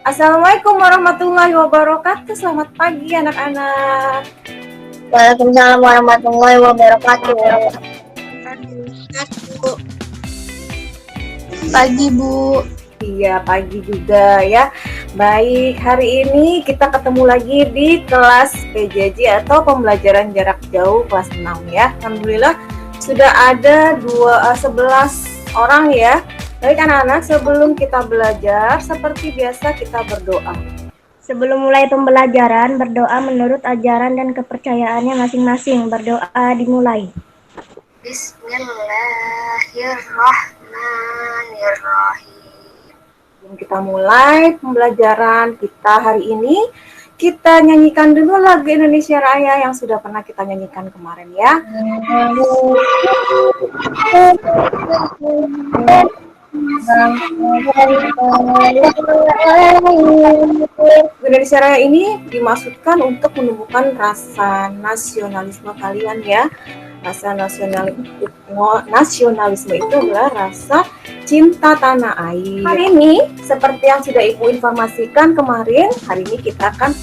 Assalamualaikum warahmatullahi wabarakatuh. Selamat pagi anak-anak. Waalaikumsalam warahmatullahi wabarakatuh. Pagi Bu. Iya, pagi juga ya. Baik, hari ini kita ketemu lagi di kelas PJJ atau pembelajaran jarak jauh kelas 6 ya. Alhamdulillah sudah ada 11 orang ya. Baik anak-anak, sebelum kita belajar, seperti biasa kita berdoa. Sebelum mulai pembelajaran, berdoa menurut ajaran dan kepercayaannya masing-masing. Berdoa dimulai. Bismillahirrahmanirrahim. Sebelum kita mulai pembelajaran kita hari ini, kita nyanyikan dulu lagu Indonesia Raya yang sudah pernah kita nyanyikan kemarin ya. Indonesia Raya ini dimaksudkan untuk menumbuhkan rasa nasionalisme kalian ya. Rasa nasionalisme itu adalah rasa cinta tanah air. Hari ini, seperti yang sudah Ibu informasikan kemarin, hari ini kita akan,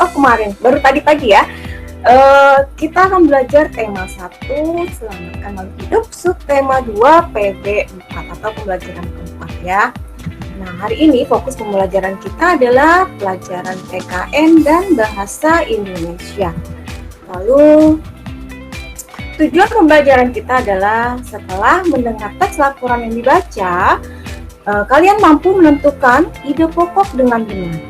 baru tadi pagi ya, kita akan belajar tema 1, selamatkan makhluk hidup, subtema 2, PB 4 atau pembelajaran keempat ya. Nah, hari ini fokus pembelajaran kita adalah pelajaran PKN dan bahasa Indonesia. Lalu, tujuan pembelajaran kita adalah setelah mendengar teks laporan yang dibaca, kalian mampu menentukan ide pokok dengan benar.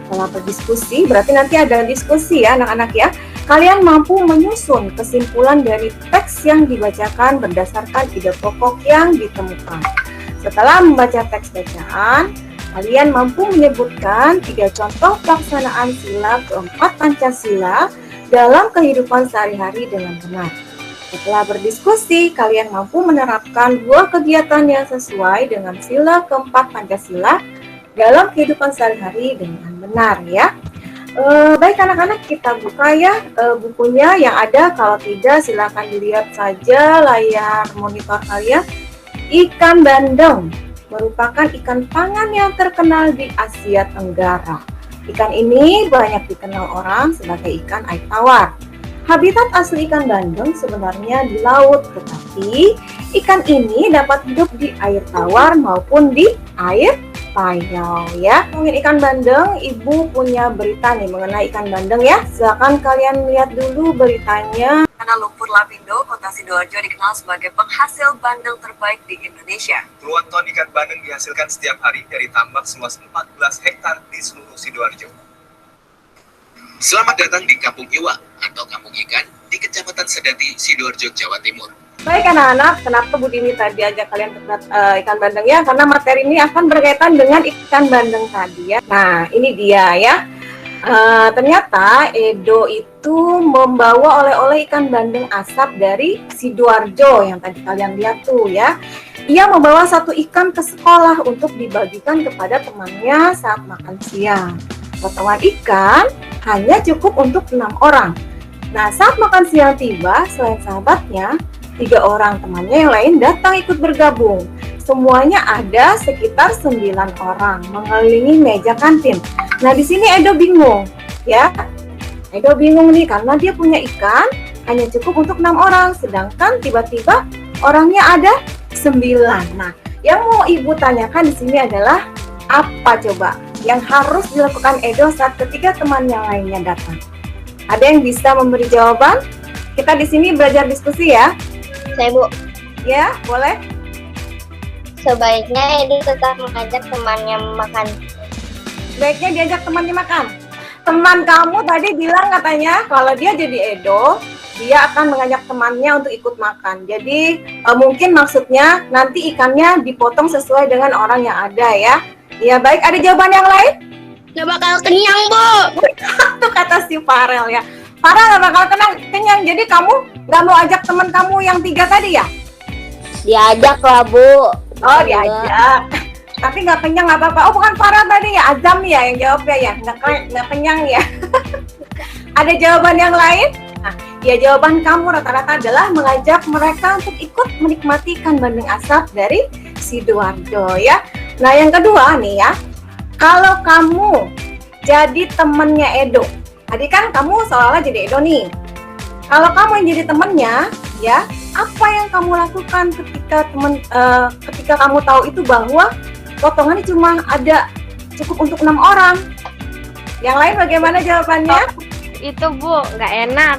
Setelah berdiskusi, berarti nanti ada diskusi ya anak-anak ya. Kalian mampu menyusun kesimpulan dari teks yang dibacakan berdasarkan ide pokok yang ditemukan. Setelah membaca teks bacaan, kalian mampu menyebutkan 3 contoh pelaksanaan sila keempat Pancasila dalam kehidupan sehari-hari dengan benar. Setelah berdiskusi, kalian mampu menerapkan 2 kegiatan yang sesuai dengan sila keempat Pancasila dalam kehidupan sehari-hari dengan benar ya. Baik anak-anak, kita buka ya bukunya yang ada. Kalau tidak, silakan dilihat saja layar monitor kalian. Ikan bandeng merupakan ikan pangan yang terkenal di Asia Tenggara. Ikan ini banyak dikenal orang sebagai ikan air tawar. Habitat asli ikan bandeng sebenarnya di laut, tetapi ikan ini dapat hidup di air tawar maupun di air payau ya. Ngomongin ikan bandeng, Ibu punya berita nih mengenai ikan bandeng ya. Silakan kalian lihat dulu beritanya. Karena Lumpur Lapindo, Kota Sidoarjo dikenal sebagai penghasil bandeng terbaik di Indonesia. Puluhan ton ikan bandeng dihasilkan setiap hari dari tambak seluas 14 hektar di seluruh Sidoarjo. Selamat datang di Kampung Iwa atau Kampung Ikan di Kecamatan Sedati, Sidoarjo, Jawa Timur. Baik anak-anak, kenapa Bu Dini tadi ajak kalian ke ikan bandeng ya? Karena materi ini akan berkaitan dengan ikan bandeng tadi ya. Nah, ini dia ya. Ternyata Edo itu membawa oleh-oleh ikan bandeng asap dari Sidoarjo yang tadi kalian lihat tuh ya. Ia membawa 1 ikan ke sekolah untuk dibagikan kepada temannya saat makan siang. Potongan ikan hanya cukup untuk 6 orang. Nah, saat makan siang tiba, selain sahabatnya, 3 orang temannya yang lain datang ikut bergabung. Semuanya ada sekitar 9 orang mengelilingi meja kantin. Nah, di sini Edo bingung, ya. Edo bingung nih karena dia punya ikan hanya cukup untuk 6 orang, sedangkan tiba-tiba orangnya ada 9. Nah, yang mau Ibu tanyakan di sini adalah apa coba yang harus dilakukan Edo saat ketiga teman yang lainnya datang? Ada yang bisa memberi jawaban? Kita di sini belajar diskusi ya. Saya Bu. Ya, boleh. Sebaiknya Edo tetap mengajak temannya makan. Sebaiknya diajak temannya makan. Teman kamu tadi bilang katanya kalau dia jadi Edo, dia akan mengajak temannya untuk ikut makan. Jadi mungkin maksudnya nanti ikannya dipotong sesuai dengan orang yang ada ya. Ya baik, ada jawaban yang lain? Gak bakal kenyang Bu. Itu kata si Farel ya. Farel gak bakal kenyang. Jadi kamu gak mau ajak teman kamu yang 3 tadi ya? Diajak lah Bu. Oh diajak. Tapi nggak kenyang nggak apa-apa. Oh bukan Farah tadi ya, Azam ya yang jawabnya ya, nggak kenyang ya. Ada jawaban yang lain? Nah, ya jawaban kamu rata-rata adalah mengajak mereka untuk ikut menikmati ikan bandeng asap dari Sidoarjo ya. Nah yang kedua nih ya, kalau kamu jadi temennya Edo. Tadi kan kamu seolah-olah jadi Edo nih. Kalau kamu yang jadi temennya, ya, apa yang kamu lakukan ketika kamu tahu itu bahwa potongannya cuma ada cukup untuk 6 orang? Yang lain bagaimana jawabannya? Itu Bu, nggak enak.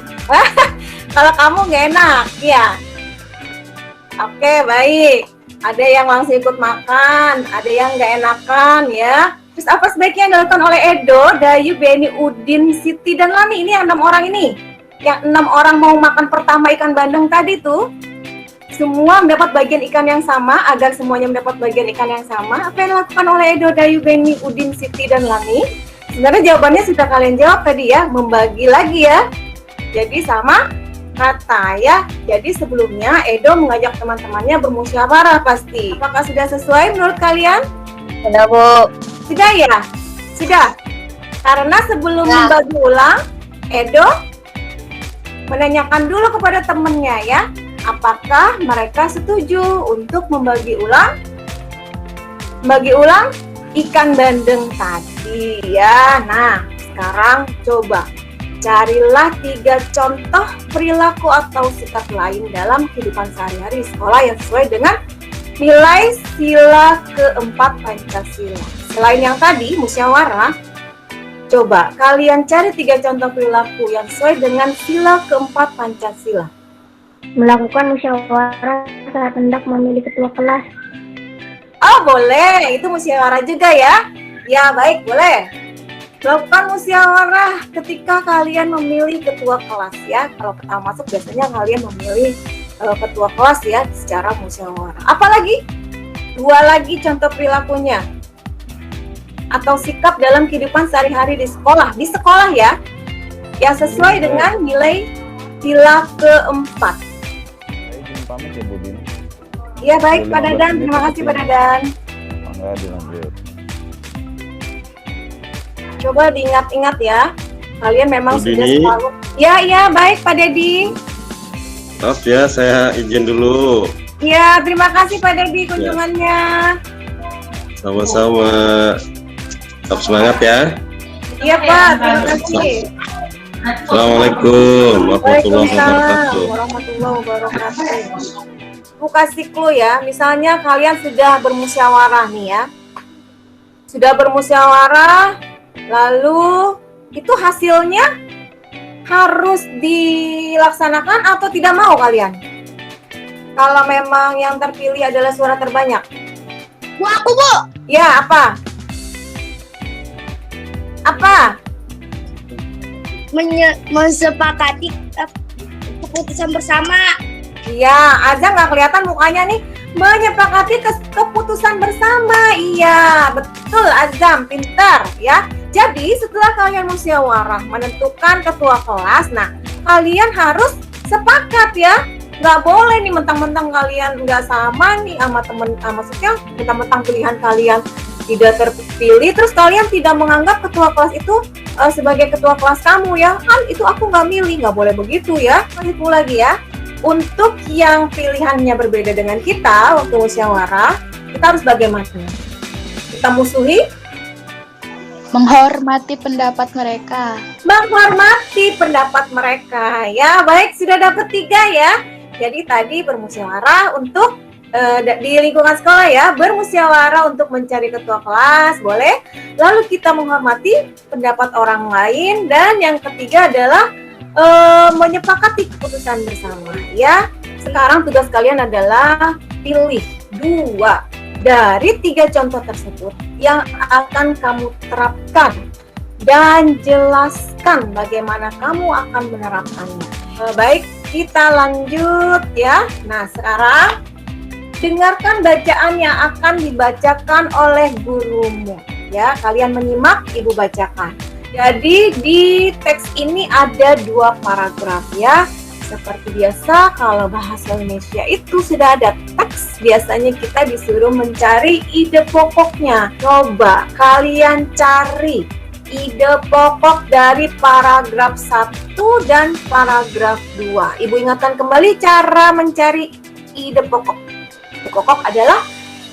Kalau kamu nggak enak, ya. Oke, baik. Ada yang langsung ikut makan, ada yang nggak enakan, ya. Terus apa sebaiknya yang dilakukan oleh Edo, Dayu, Beni, Udin, Siti, dan Lani? Ini yang 6 orang ini. Yang 6 orang mau makan pertama ikan bandeng tadi tuh, semua mendapat bagian ikan yang sama. Agar semuanya mendapat bagian ikan yang sama, apa yang dilakukan oleh Edo, Dayu, Beni, Udin, Siti, dan Lani? Sebenarnya jawabannya sudah kalian jawab tadi ya, membagi lagi ya. Jadi sama kata ya. Jadi sebelumnya Edo mengajak teman-temannya bermusyawarah pasti. Apakah sudah sesuai menurut kalian? Sudah Bu. Sudah ya? Sudah. Karena sebelum membagi ulang, Edo menanyakan dulu kepada temannya ya, apakah mereka setuju untuk membagi ulang ikan bandeng tadi ya. Nah, sekarang coba carilah 3 contoh perilaku atau sikap lain dalam kehidupan sehari-hari sekolah yang sesuai dengan nilai sila keempat Pancasila. Selain yang tadi, musyawarah, coba kalian cari 3 contoh perilaku yang sesuai dengan sila keempat Pancasila. Melakukan musyawarah saat hendak memilih ketua kelas. Oh boleh, itu musyawarah juga ya. Ya baik, boleh. Melakukan musyawarah ketika kalian memilih ketua kelas ya. Kalau pertama masuk biasanya kalian memilih ketua kelas ya secara musyawarah. Apalagi? 2 lagi contoh perilakunya atau sikap dalam kehidupan sehari-hari di sekolah ya, yang sesuai dengan nilai sila keempat. Saya izin pamit ya Bu Din. Iya baik Pak Dadan, terima kasih Pak Dadan. Mangga dilanjut. Coba diingat-ingat ya, kalian memang Bu sudah Dini. selalu. Ya baik Pak Dedi. Maaf ya, saya izin dulu. Ya terima kasih Pak Dedi kunjungannya. Sama-sama. Tetap semangat ya. Iya Pak, terima kasih. Assalamualaikum warahmatullahi Waalaikumsalam wabarakatuh. warahmatullahi wabarakatuh. Bu kasih clue ya, misalnya kalian sudah bermusyawarah nih ya. Sudah bermusyawarah, lalu itu hasilnya harus dilaksanakan atau tidak mau kalian? Kalau memang yang terpilih adalah suara terbanyak. Bu, aku Bu. Ya, apa? Apa? Mensepakati keputusan bersama. Iya, Aza nggak kelihatan mukanya nih. Menyepakati keputusan bersama. Iya, betul Azam, pintar ya. Jadi setelah kalian musyawarah menentukan ketua kelas, nah kalian harus sepakat ya. Nggak boleh nih mentang-mentang kalian nggak sama nih sama maksudnya mentang-mentang pilihan kalian tidak terpilih, terus kalian tidak menganggap ketua kelas itu sebagai ketua kelas kamu ya. Kan itu aku nggak milih, nggak boleh begitu ya. Itu lagi ya. Untuk yang pilihannya berbeda dengan kita waktu musyawarah, kita harus bagaimana? Kita musuhi? Menghormati pendapat mereka. Menghormati pendapat mereka. Ya, baik, sudah dapat 3 ya. Jadi tadi bermusyawarah untuk di lingkungan sekolah ya, bermusyawarah untuk mencari ketua kelas, boleh. Lalu kita menghormati pendapat orang lain, dan yang ketiga adalah menyepakati keputusan bersama ya. Sekarang tugas kalian adalah pilih 2 dari 3 contoh tersebut yang akan kamu terapkan dan jelaskan bagaimana kamu akan menerapkannya. Baik, kita lanjut ya. Nah, sekarang dengarkan bacaan yang akan dibacakan oleh gurumu ya. Kalian menyimak, Ibu bacakan. Jadi di teks ini ada 2 paragraf ya. Seperti biasa kalau bahasa Indonesia itu sudah ada teks, biasanya kita disuruh mencari ide pokoknya. Coba kalian cari ide pokok dari paragraf 1 dan paragraf 2. Ibu ingatkan kembali cara mencari ide pokok. Ide pokok adalah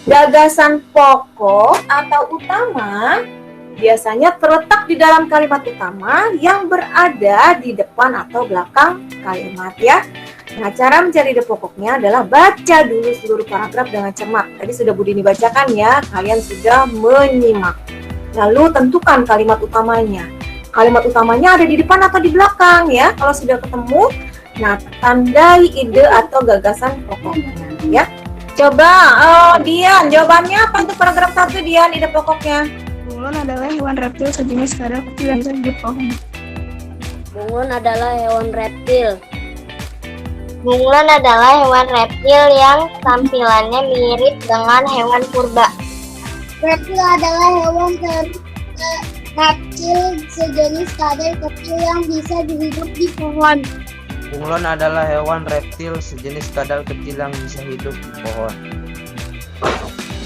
gagasan pokok atau utama biasanya terletak di dalam kalimat utama yang berada di depan atau belakang kalimat ya. Nah, cara mencari ide pokoknya adalah baca dulu seluruh paragraf dengan cermat. Tadi sudah Budini bacakan ya, kalian sudah menyimak. Lalu tentukan kalimat utamanya. Kalimat utamanya ada di depan atau di belakang ya. Kalau sudah ketemu, nah tandai ide atau gagasan pokoknya ya. Coba Dian, jawabannya apa untuk paragraf 1 Dian, ide pokoknya? Bunglon adalah hewan reptil sejenis kadal kecil yang bisa hidup di pohon. Bunglon adalah hewan reptil. Bunglon adalah hewan reptil yang tampilannya mirip dengan hewan purba. Reptil adalah hewan reptil sejenis kadal kecil yang bisa hidup di pohon. Bunglon adalah hewan reptil sejenis kadal kecil yang bisa hidup di pohon.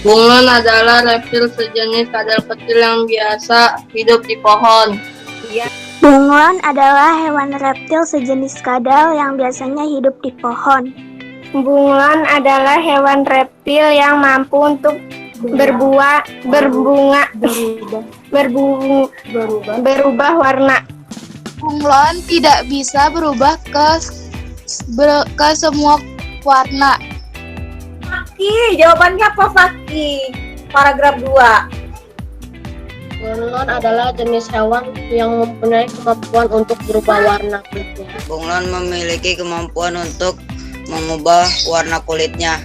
Bunglon adalah reptil sejenis kadal kecil yang biasa hidup di pohon. Bunglon adalah hewan reptil sejenis kadal yang biasanya hidup di pohon. Bunglon adalah hewan reptil yang mampu untuk berubah warna. Bunglon tidak bisa berubah ke semua warna. Fakih, jawabannya apa Fakih? Paragraf 2. Bunglon adalah jenis hewan yang mempunyai kemampuan untuk berubah warna kulitnya. Bunglon memiliki kemampuan untuk mengubah warna kulitnya.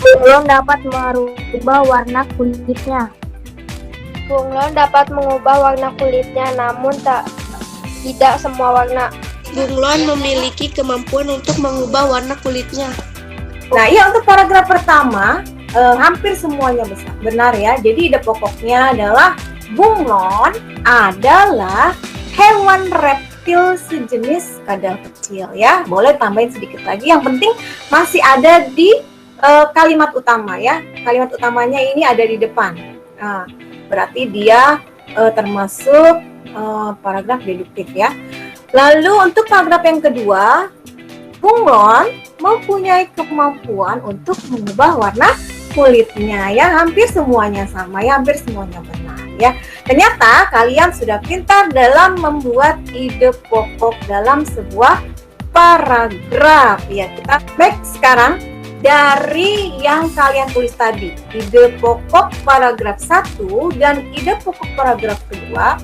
Bunglon dapat merubah warna kulitnya. Bunglon dapat mengubah warna kulitnya, namun tidak semua warna. Bunglon memiliki kemampuan untuk mengubah warna kulitnya. Nah, iya untuk paragraf pertama hampir semuanya benar ya. Jadi ide pokoknya adalah bunglon adalah hewan reptil sejenis kadal kecil ya. Boleh tambahin sedikit lagi. Yang penting masih ada di kalimat utama ya. Kalimat utamanya ini ada di depan. Nah, berarti dia termasuk paragraf deduktif ya. Lalu untuk paragraf yang kedua, bunglon mempunyai kemampuan untuk mengubah warna kulitnya ya. Hampir semuanya sama ya, hampir semuanya benar ya. Ternyata kalian sudah pintar dalam membuat ide pokok dalam sebuah paragraf ya. Kita back sekarang dari yang kalian tulis tadi, ide pokok paragraf 1 dan ide pokok paragraf kedua,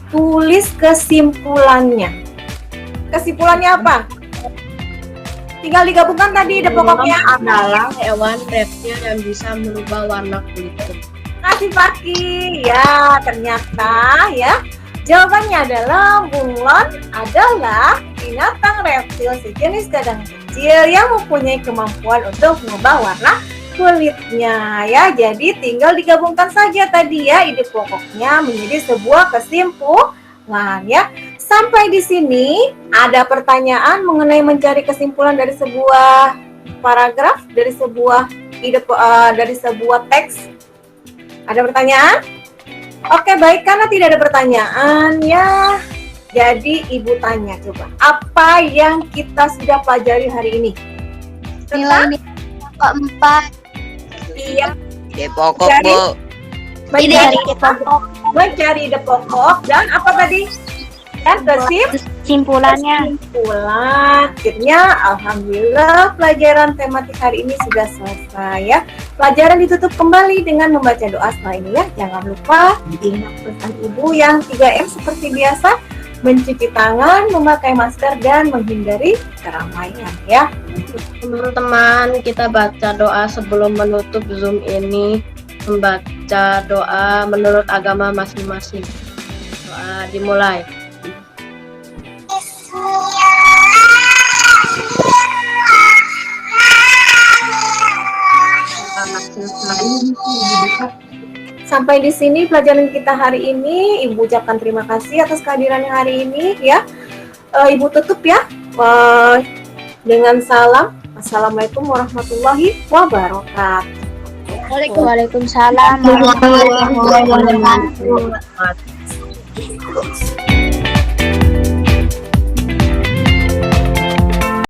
tulis kesimpulannya. Kesimpulannya apa? Tinggal digabungkan tadi ide pokoknya Adalah hewan reptil yang bisa merubah warna kulitnya. Kasih Fakih ya, ternyata ya jawabannya adalah bunglon adalah binatang reptil sejenis kadal kecil yang mempunyai kemampuan untuk mengubah warna kulitnya ya. Jadi tinggal digabungkan saja tadi ya ide pokoknya menjadi sebuah kesimpulan ya. Sampai di sini ada pertanyaan mengenai mencari kesimpulan dari sebuah paragraf, dari sebuah ide dari sebuah teks. Ada pertanyaan? Oke, baik, karena tidak ada pertanyaan ya. Jadi Ibu tanya coba, apa yang kita sudah pelajari hari ini? Nilai keempat. Iya. Ide pokok, Bu. Mencari ide pokok dan apa tadi? Dan Kesimpulannya. Kesimpulan. Akhirnya alhamdulillah pelajaran tematik hari ini sudah selesai ya. Pelajaran ditutup kembali dengan membaca doa setelah ini ya. Jangan lupa ingat pesan Ibu yang 3M seperti biasa, mencuci tangan, memakai masker dan menghindari keramaian ya. Teman-teman, kita baca doa sebelum menutup Zoom ini, membaca doa menurut agama masing-masing. Doa dimulai. Sampai di sini pelajaran kita hari ini. Ibu ucapkan terima kasih atas kehadirannya hari ini ya. Ibu tutup ya dengan salam. Assalamualaikum warahmatullahi wabarakatuh. Waalaikumsalam warahmatullahi wabarakatuh.